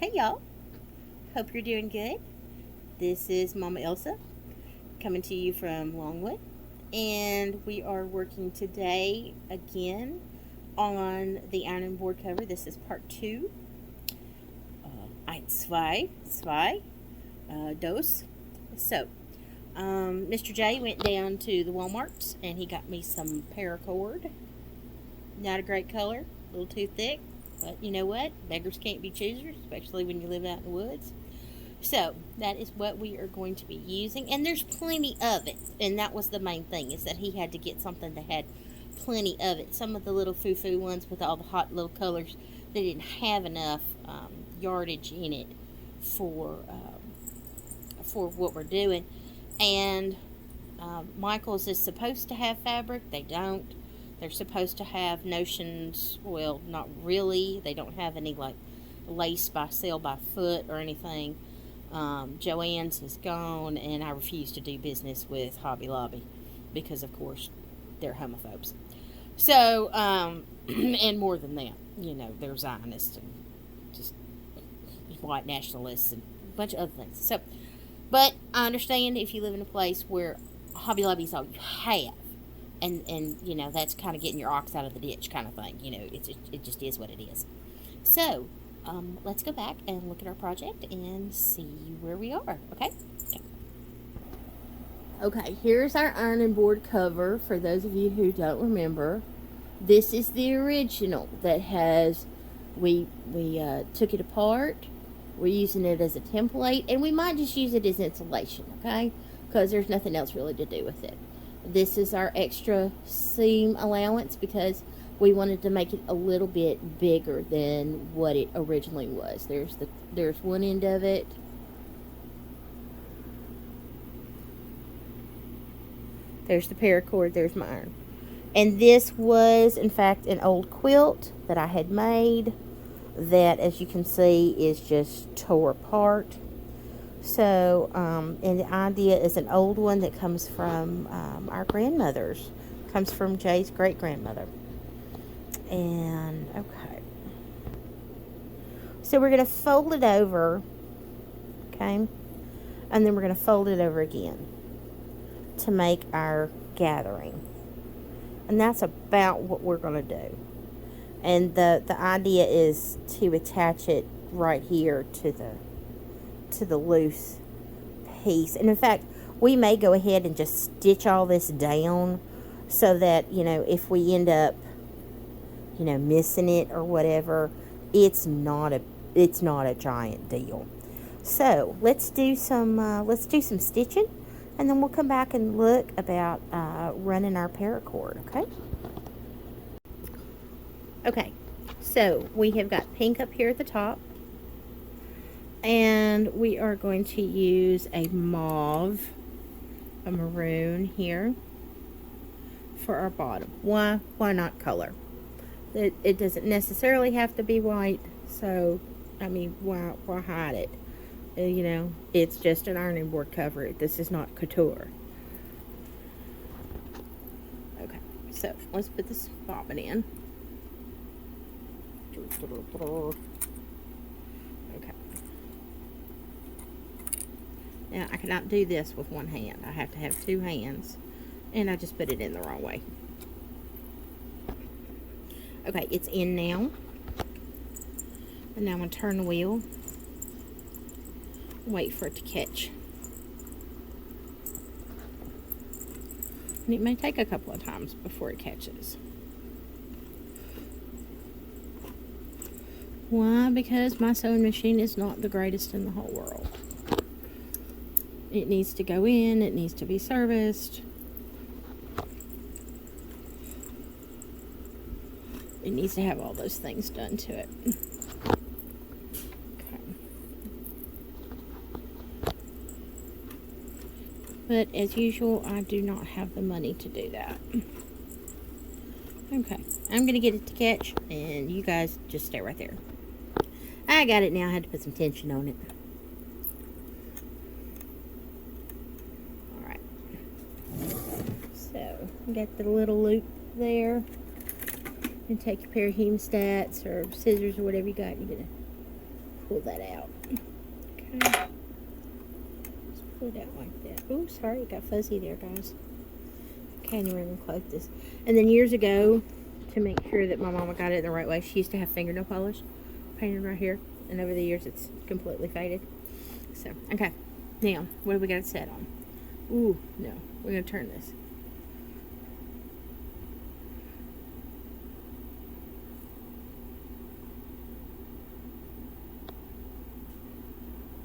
Hey y'all, hope you're doing good. This is Mama Elsa coming to you from Longwood, and we are working today again on the ironing board cover. This is part two. Eins, zwei, dos. So, Mr. J went down to the Walmarts and he got me some paracord. Not a great color, a little too thick, but you know what? Beggars can't be choosers, especially when you live out in the woods. So that is what we are going to be using, and there's plenty of it. And that was the main thing, is that he had to get something that had plenty of it. Some of the little foo-foo ones with all the hot little colors, they didn't have enough yardage in it for what we're doing. And Michael's is supposed to have fabric. They don't. They're supposed to have notions. Well, not really. They don't have any like lace by sale by foot or anything. Joann's is gone, and I refuse to do business with Hobby Lobby because, of course, they're homophobes. So, and more than that, they're Zionists and just white nationalists and a bunch of other things. So, but I understand if you live in a place where Hobby Lobby is all you have, and that's kind of getting your ox out of the ditch kind of thing. It just is what it is. So, let's go back and look at our project and see where we are, okay? Okay, here's our ironing board cover for those of you who don't remember. This is the original that has, we took it apart. We're using it as a template, and we might just use it as insulation, okay? Because there's nothing else really to do with it. This is our extra seam allowance because we wanted to make it a little bit bigger than what it originally was. There's one end of it. There's the paracord, there's my iron. And this was, in fact, an old quilt that I had made that, as you can see, is just tore apart. So, and the idea is an old one that comes from our grandmother's. Comes from Jay's great-grandmother. And, okay. So we're going to fold it over, okay? And then we're going to fold it over again to make our gathering. And that's about what we're going to do. And the idea is to attach it right here to the loose piece. And in fact, we may go ahead and just stitch all this down so that, if we end up, missing it or whatever, it's not a giant deal. So let's do some stitching, and then we'll come back and look about running our paracord. Okay, so we have got pink up here at the top, and we are going to use a maroon here for our bottom. Why not color? It doesn't necessarily have to be white, so I mean, why hide it? It's just an ironing board cover. This is not couture. Okay, so let's put this bobbin in. Okay. Now, I cannot do this with one hand. I have to have two hands, and I just put it in the wrong way. Okay, it's in now. And now I'm going to turn the wheel. Wait for it to catch. And it may take a couple of times before it catches. Why? Because my sewing machine is not the greatest in the whole world. It needs to go in. It needs to be serviced. It needs to have all those things done to it. Okay. But as usual, I do not have the money to do that. Okay. I'm going to get it to catch, and you guys just stay right there. I got it now. I had to put some tension on it. Alright. So, got the little loop there. And take a pair of hemostats or scissors or whatever you got. You're going to pull that out. Okay. Just pull it out like that. Oh, sorry, it got fuzzy there, guys. Okay, and we're going to close this. And then years ago, to make sure that my mama got it in the right way, she used to have fingernail polish painted right here. And over the years, it's completely faded. So, okay. Now, what do we got it set on? Ooh, no. We're going to turn this.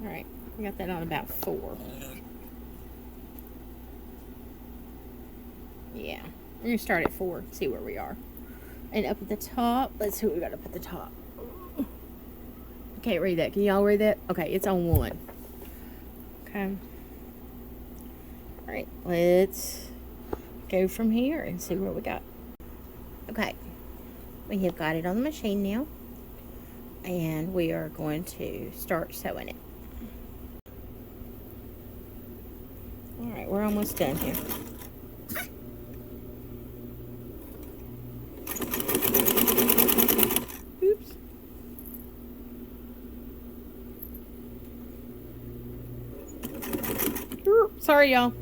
Alright, I got that on about 4. Yeah, we're going to start at 4, see where we are. And up at the top, let's see what we got up at the top. I can't read that. Can y'all read that? Okay, it's on 1. Okay. Alright, let's go from here and see what we got. Okay, we have got it on the machine now. And we are going to start sewing it. Alright, we're almost done here. Oops. Sorry, y'all.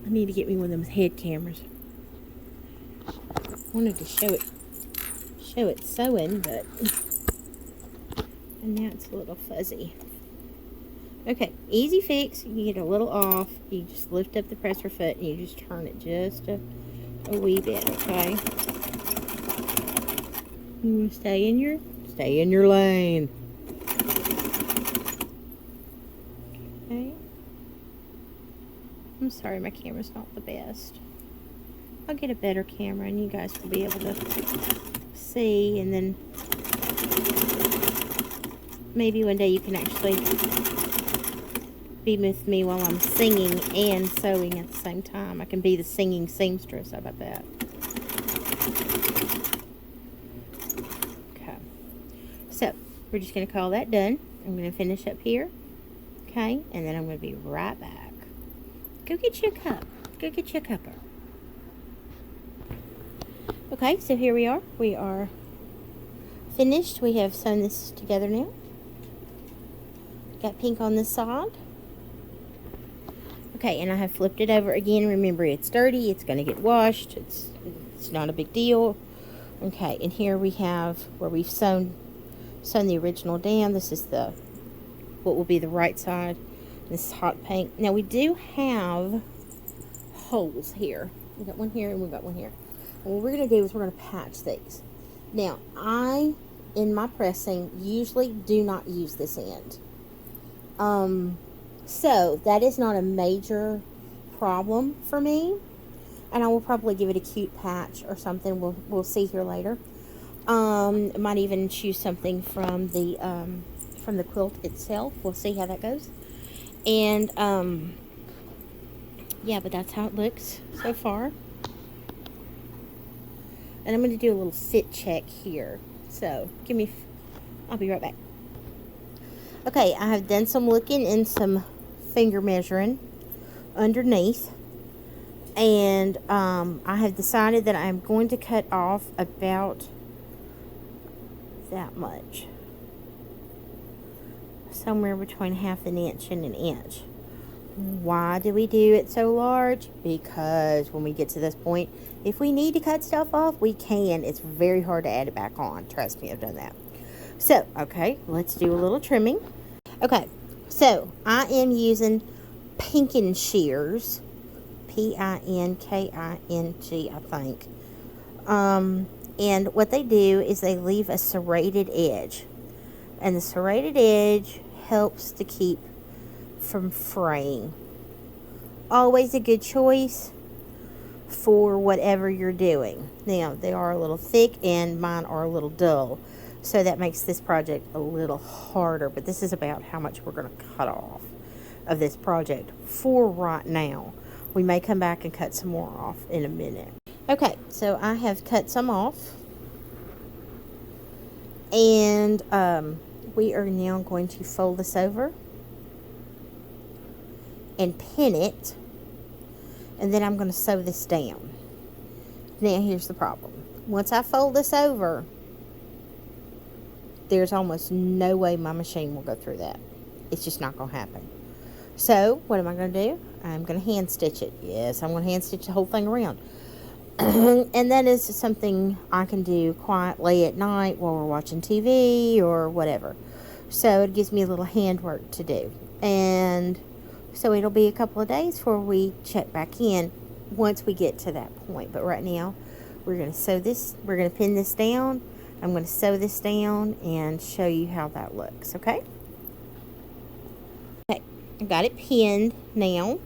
I need to get me one of them head cameras. I wanted to show it sewing, but and now it's a little fuzzy. Okay, easy fix. You get a little off. You just lift up the presser foot and you just turn it just a wee bit. Okay. You want to stay in your lane. Okay. I'm sorry, my camera's not the best. I'll get a better camera and you guys will be able to see, and then maybe one day you can actually be with me while I'm singing and sewing at the same time. I can be the singing seamstress. How about that? Okay. So, we're just going to call that done. I'm going to finish up here. Okay? And then I'm going to be right back. Go get you a cup. Go get you a cuppa. Okay, so here we are. We are finished. We have sewn this together now. Got pink on this side. Okay, and I have flipped it over again. Remember, it's dirty. It's going to get washed. It's not a big deal. Okay, and here we have where we've sewn the original down. This is what will be the right side. This is hot pink. Now, we do have holes here. We got one here and we got one here. And what we're going to do is we're going to patch these. Now, I, in my pressing, usually do not use this end. So, that is not a major problem for me. And I will probably give it a cute patch or something. We'll see here later. I might even choose something from the quilt itself. We'll see how that goes. And, yeah, but that's how it looks so far. And I'm going to do a little fit check here. So, I'll be right back. Okay, I have done some looking and some finger measuring underneath. And I have decided that I'm going to cut off about that much. Somewhere between half an inch and an inch. Why do we do it so large? Because when we get to this point, if we need to cut stuff off, we can. It's very hard to add it back on. Trust me, I've done that. So, okay, let's do a little trimming. Okay, so I am using Pinkin shears. P-I-N-K-I-N-G, I think. And what they do is they leave a serrated edge. And the serrated edge helps to keep from fraying. Always a good choice for whatever you're doing. Now, they are a little thick and mine are a little dull. So that makes this project a little harder. But this is about how much we're going to cut off of this project for right now. We may come back and cut some more off in a minute. Okay, so I have cut some off. And we are now going to fold this over and pin it. And then I'm going to sew this down. Now, here's the problem. Once I fold this over, there's almost no way my machine will go through that. It's just not going to happen. So, what am I going to do? I'm going to hand stitch it. Yes, I'm going to hand stitch the whole thing around. And that is something I can do quietly at night while we're watching TV or whatever. So, it gives me a little handwork to do. And so, it'll be a couple of days before we check back in once we get to that point. But right now, we're going to sew this. We're going to pin this down. I'm going to sew this down and show you how that looks, okay? Okay, I got it pinned now.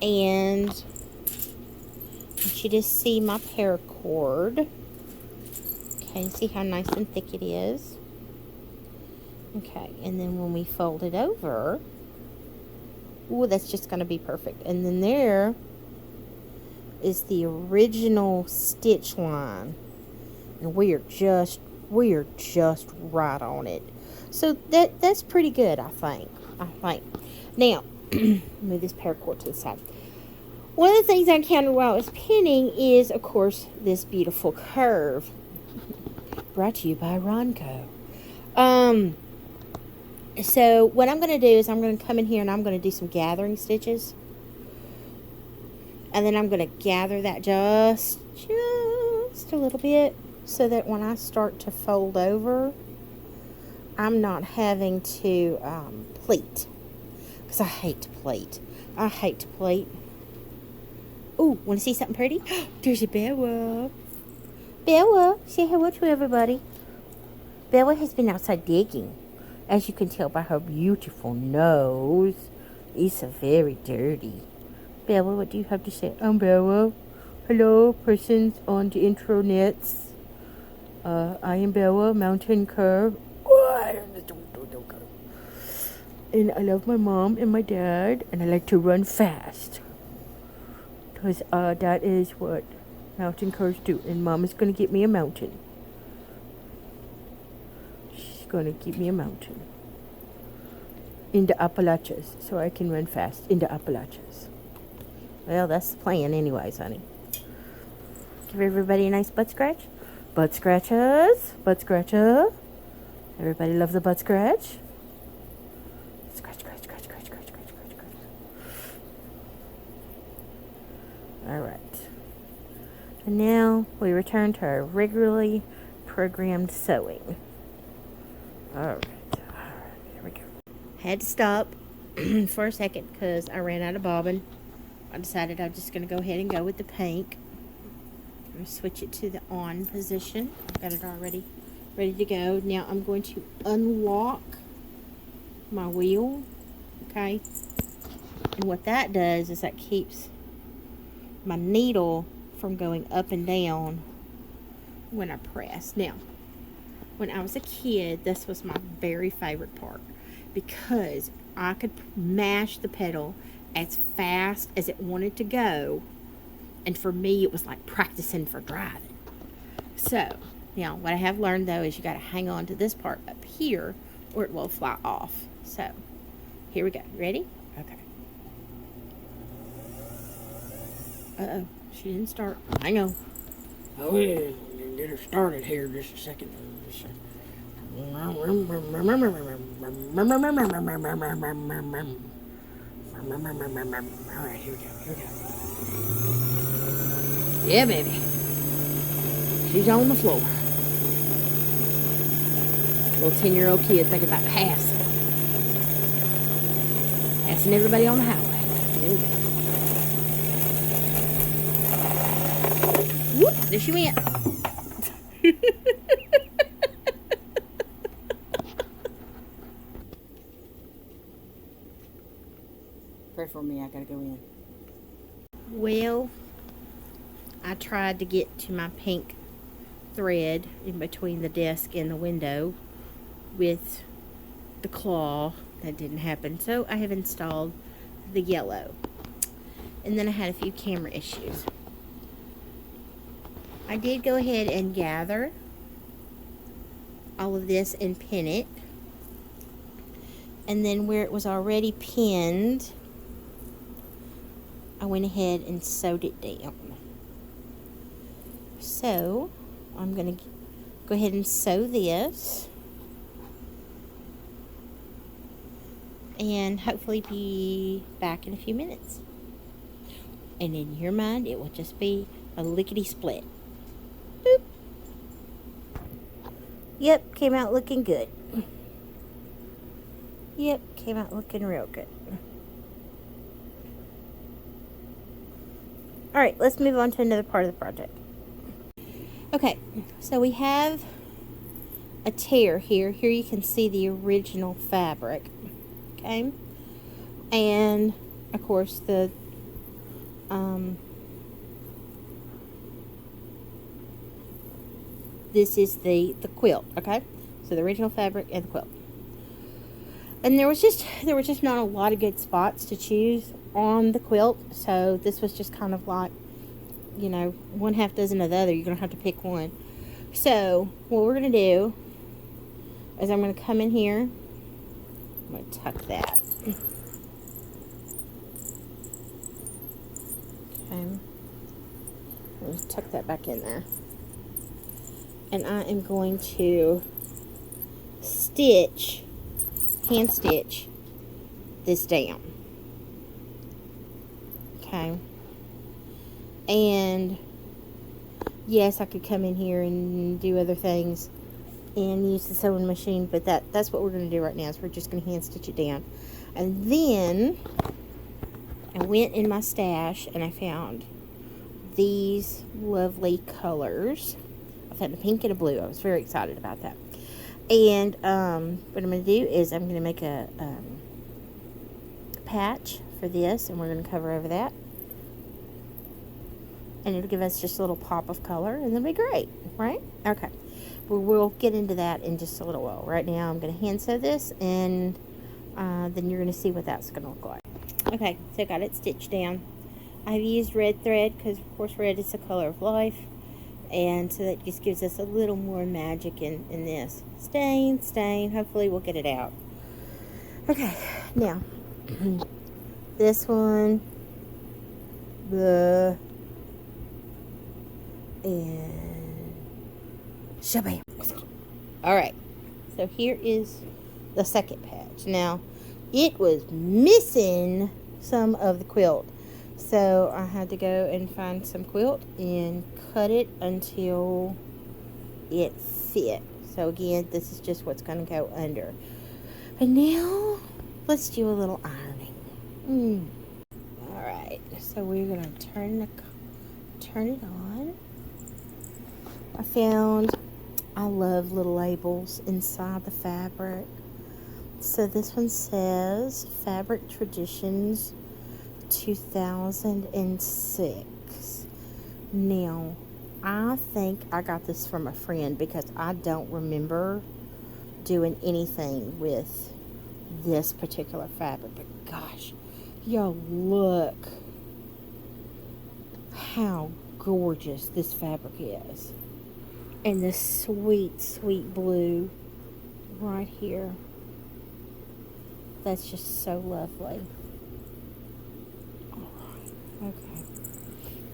And I want you to see my paracord. Okay, see how nice and thick it is? Okay, and then when we fold it over, ooh, that's just going to be perfect. And then there is the original stitch line. And we are just right on it. So that's pretty good, I think. Now, move this paracord to the side. One of the things I encountered while I was pinning is, of course, this beautiful curve. Brought to you by Ronco. So what I'm going to do is I'm going to come in here and I'm going to do some gathering stitches. And then I'm going to gather that just a little bit so that when I start to fold over, I'm not having to pleat. Because I hate to pleat. Ooh, want to see something pretty? There's a Bella. Bella, say hello to everybody. Bella has been outside digging. As you can tell by her beautiful nose. It's very dirty. Bella, what do you have to say? I'm Bella. Hello, persons on the intronets. I am Bella, mountain cur. And I love my mom and my dad, and I like to run fast. Because that is what mountain curs do. And Mom is going to get me a mountain. She's going to give me a mountain. In the Appalachians, so I can run fast in the Appalachians. Well, that's the plan anyways, honey. Give everybody a nice butt scratch. Butt scratches. Butt scratcher. Everybody loves a butt scratch. Scratch, scratch, scratch, scratch, scratch, scratch, scratch, scratch. Alright. And now we return to our regularly programmed sewing. Alright. Here we go. Had to stop for a second because I ran out of bobbin. I decided I'm just going to go ahead and go with the pink. I'm going to switch it to the on position. I've got it already ready to go. Now I'm going to unlock my wheel. Okay. And what that does is that keeps my needle from going up and down when I press. Now, when I was a kid, this was my very favorite part because I could mash the pedal as fast as it wanted to go, and for me it was like practicing for driving. So now what I have learned though is you got to hang on to this part up here or it will fly off. So here we go. Ready? Okay. Uh-oh, she didn't start. Hang on. Oh yeah, get her started here just a second. Alright, here we go. Yeah, baby. She's on the floor. Little 10-year-old kid thinking about passing. Passing everybody on the highway. Here we go. Whoop, there she went. Pray for me, I gotta go in. Well, I tried to get to my pink thread in between the desk and the window with the claw. That didn't happen. So I have installed the yellow. And then I had a few camera issues. I did go ahead and gather all of this and pin it. And then where it was already pinned, I went ahead and sewed it down. So I'm going to go ahead and sew this. And hopefully be back in a few minutes. And in your mind, it will just be a lickety-split. Boop. Yep, came out looking good. Yep, came out looking real good. Alright, let's move on to another part of the project. Okay, so we have a tear here. Here you can see the original fabric. Okay, and of course the this is the quilt. Okay, so the original fabric and the quilt. And there was just not a lot of good spots to choose on the quilt, so this was just kind of like, you know, one half dozen of the other. You're gonna have to pick one. So what we're gonna do is I'm gonna come in here. I'm gonna tuck that. Okay. I'll tuck that back in there. And I am going to stitch, hand stitch this down. Okay. And yes, I could come in here and do other things and use the sewing machine, but that's what we're going to do right now, is we're just going to hand stitch it down. And then I went in my stash and I found these lovely colors. I found a pink and a blue. I was very excited about that. And what I'm going to do is I'm going to make a patch for this, and we're going to cover over that. And it'll give us just a little pop of color, and it'll be great, right? Okay. We'll get into that in just a little while. Right now I'm going to hand sew this, and then you're going to see what that's going to look like. Okay, so I got it stitched down. I've used red thread because, of course, red is the color of life. And so that just gives us a little more magic in this. Stain. Hopefully we'll get it out. Okay, now, this one, and shabam. Alright, so here is the second patch. Now, it was missing some of the quilt, so I had to go and find some quilt and cut it until it fit. So again, this is just what's going to go under. And now let's do a little ironing. Alright, so we're going to turn it on. I love little labels inside the fabric. So this one says Fabric Traditions 2006. Now, I think I got this from a friend because I don't remember doing anything with this particular fabric. But gosh, y'all, look how gorgeous this fabric is. And this sweet, sweet blue right here. That's just so lovely. Alright, okay.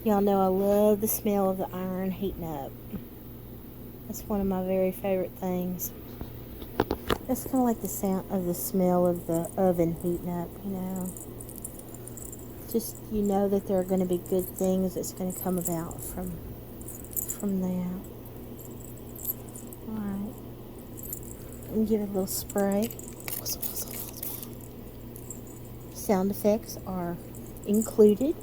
Y'all know I love the smell of the iron heating up. That's one of my very favorite things. That's kind of like the sound of the smell of the oven heating up, you know. Just, you know that there are going to be good things that's going to come about from that. Alright. And give it a little spray. Sound effects are included.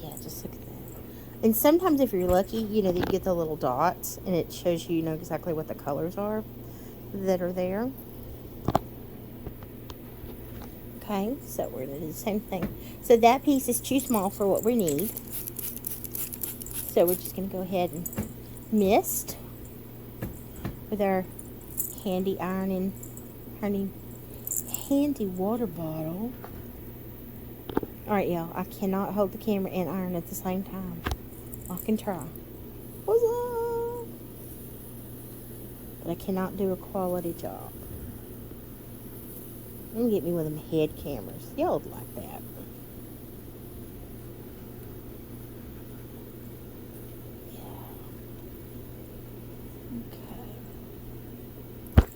Yeah, just look at that. And sometimes if you're lucky, you know, you get the little dots and it shows you, you know, exactly what the colors are that are there. Okay, so we're going to do the same thing. So that piece is too small for what we need. So we're just going to go ahead and mist with our handy handy water bottle. Alright, y'all, I cannot hold the camera and iron at the same time. I can try. What's up? But I cannot do a quality job. I'm gonna get me one of them head cameras. Y'all would like that. Yeah. Okay.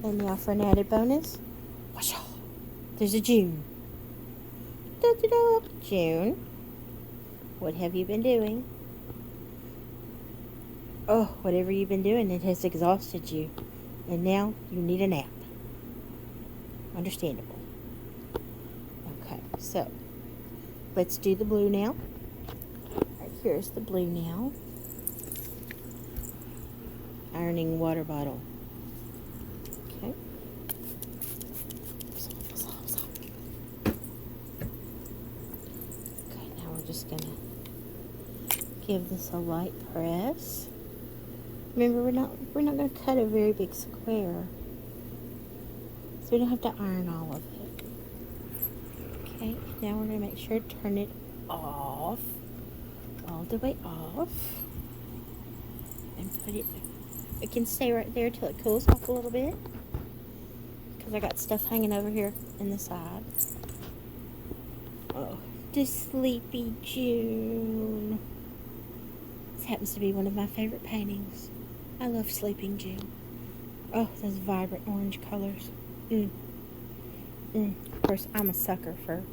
And now for an added bonus. There's a June. Da-da-da. June. What have you been doing? Oh, whatever you've been doing, it has exhausted you. And now you need a nap. Understandable. Okay, so let's do the blue now. Right, here's the blue now. Ironing water bottle. Okay. Okay, now we're just gonna give this a light press. Remember, we're not gonna cut a very big square, so we don't have to iron all of it. Okay, now we're gonna make sure to turn it off, all the way off, and put it. It can stay right there till it cools off a little bit, because I got stuff hanging over here in the side. Oh, the Sleepy June. This happens to be one of my favorite paintings. I love Sleeping June. Oh, those vibrant orange colors. Of course, I'm a sucker for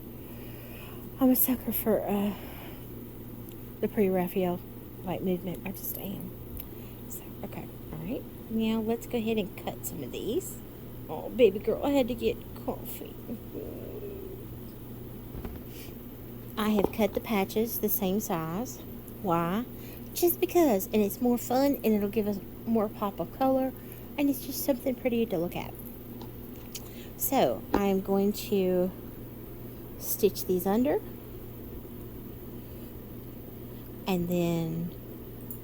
the pre-Raphael light movement. I just am. So, okay, all right. Now let's go ahead and cut some of these. Oh, baby girl, I had to get coffee. I have cut the patches the same size. Why? Just because, and it's more fun, and it'll give us more pop of color, and it's just something pretty to look at. So I'm going to stitch these under, and then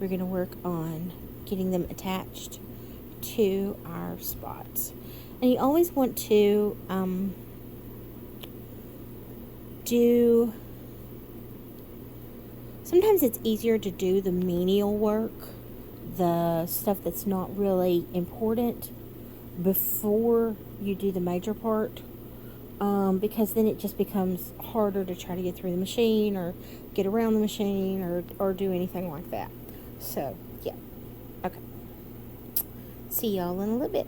we're going to work on getting them attached to our spots. And you always want to sometimes it's easier to do the menial work, the stuff that's not really important, before you do the major part, because then it just becomes harder to try to get through the machine or get around the machine or do anything like that. So, yeah. Okay. See y'all in a little bit.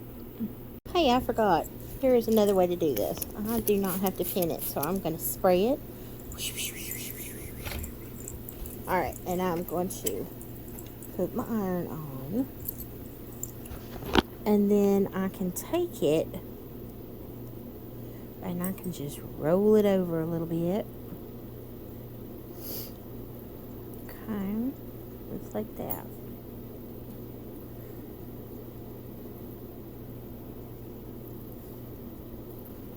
Hey, I forgot. Here is another way to do this. I do not have to pin it, so I'm going to spray it. Alright, and I'm going to put my iron on. And then I can take it and I can just roll it over a little bit. Okay, just like that.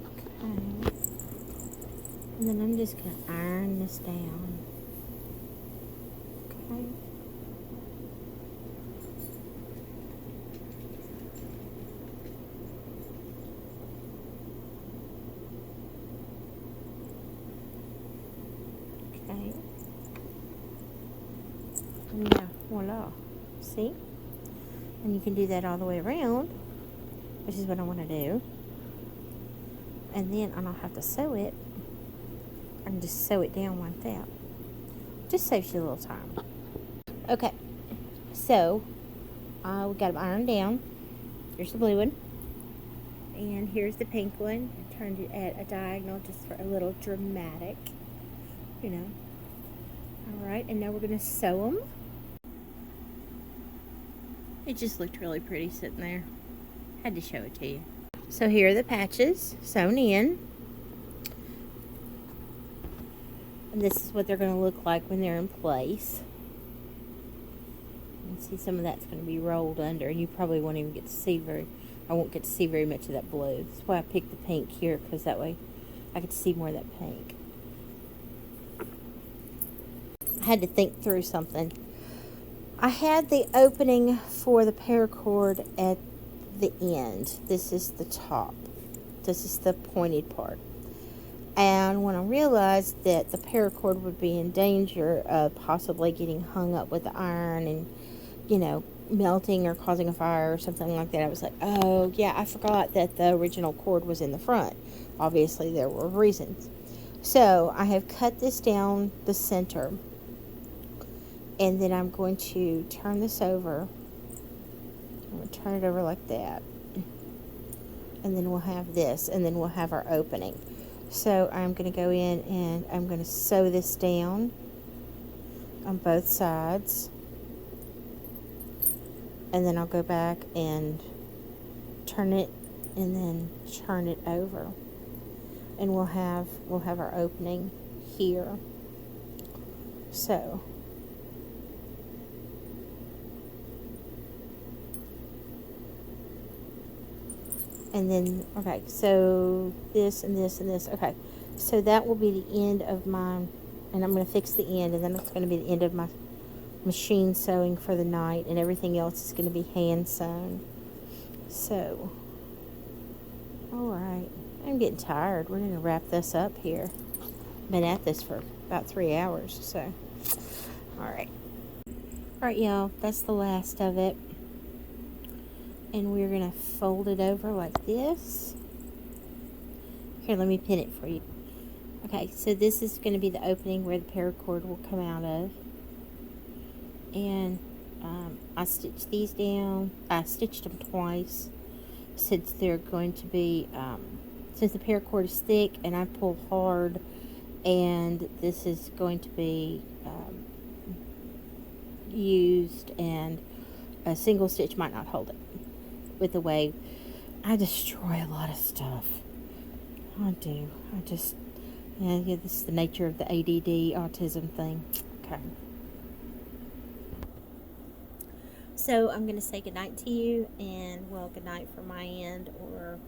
Okay, and then I'm just going to iron this down. Okay. Okay. And yeah, voila. See? And you can do that all the way around, which is what I want to do. And then I don't have to sew it. I can just sew it down like that. Just saves you a little time. Okay, so we got them ironed down. Here's the blue one. And here's the pink one. I turned it at a diagonal just for a little dramatic, you know. Alright, and now we're going to sew them. It just looked really pretty sitting there. Had to show it to you. So here are the patches sewn in. And this is what they're going to look like when they're in place. You can see some of that's going to be rolled under, and you probably won't even get to see I won't get to see very much of that blue. That's why I picked the pink here, because that way I could see more of that pink. I had to think through something. I had the opening for the paracord at the end. This is the top. This is the pointed part. And when I realized that the paracord would be in danger of possibly getting hung up with the iron and, you know, melting or causing a fire or something like that, I was like, oh, yeah, I forgot that the original cord was in the front. obviously there were reasons. So I have cut this down the center, and then I'm going to turn this over. I'm going to turn it over like that, and then we'll have this, and then we'll have our opening. So I'm going to go in and I'm going to sew this down on both sides, and then I'll go back and turn it and then turn it over, and we'll have our opening here. So and then, okay, so this and this and this. Okay, so that will be the end of my, and I'm going to fix the end, and then it's going to be the end of my machine sewing for the night, and everything else is going to be hand sewn. So, alright, I'm getting tired. We're going to wrap this up here. Been at this for about 3 hours, so, alright. Alright, y'all, that's the last of it. And we're going to fold it over like this. Here, let me pin it for you. Okay, so this is going to be the opening where the paracord will come out of. And I stitched these down. I stitched them twice since they're going to be, since the paracord is thick and I pull hard, and this is going to be used, and a single stitch might not hold it. With the way I destroy a lot of stuff. I do. Yeah, this is the nature of the ADD autism thing. Okay. So I'm going to say goodnight to you, and well, goodnight from my end, or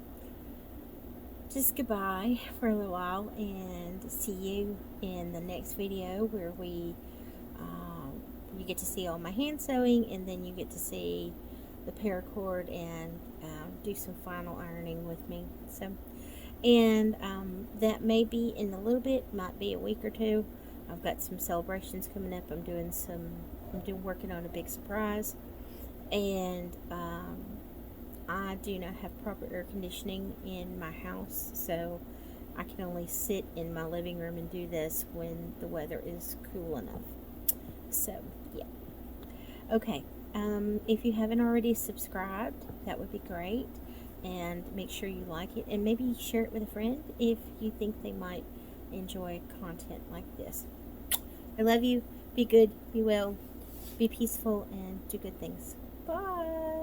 just goodbye for a little while, and see you in the next video where you get to see all my hand sewing, and then you get to see the paracord and do some final ironing with me. So, and that may be in a little bit, might be a week or two. I've got some celebrations coming up. I'm working on a big surprise, and I do not have proper air conditioning in my house, so I can only sit in my living room and do this when the weather is cool enough. So, yeah. Okay. If you haven't already subscribed, that would be great, and make sure you like it, and maybe share it with a friend if you think they might enjoy content like this. I love you. Be good, be well, be peaceful, and do good things. Bye.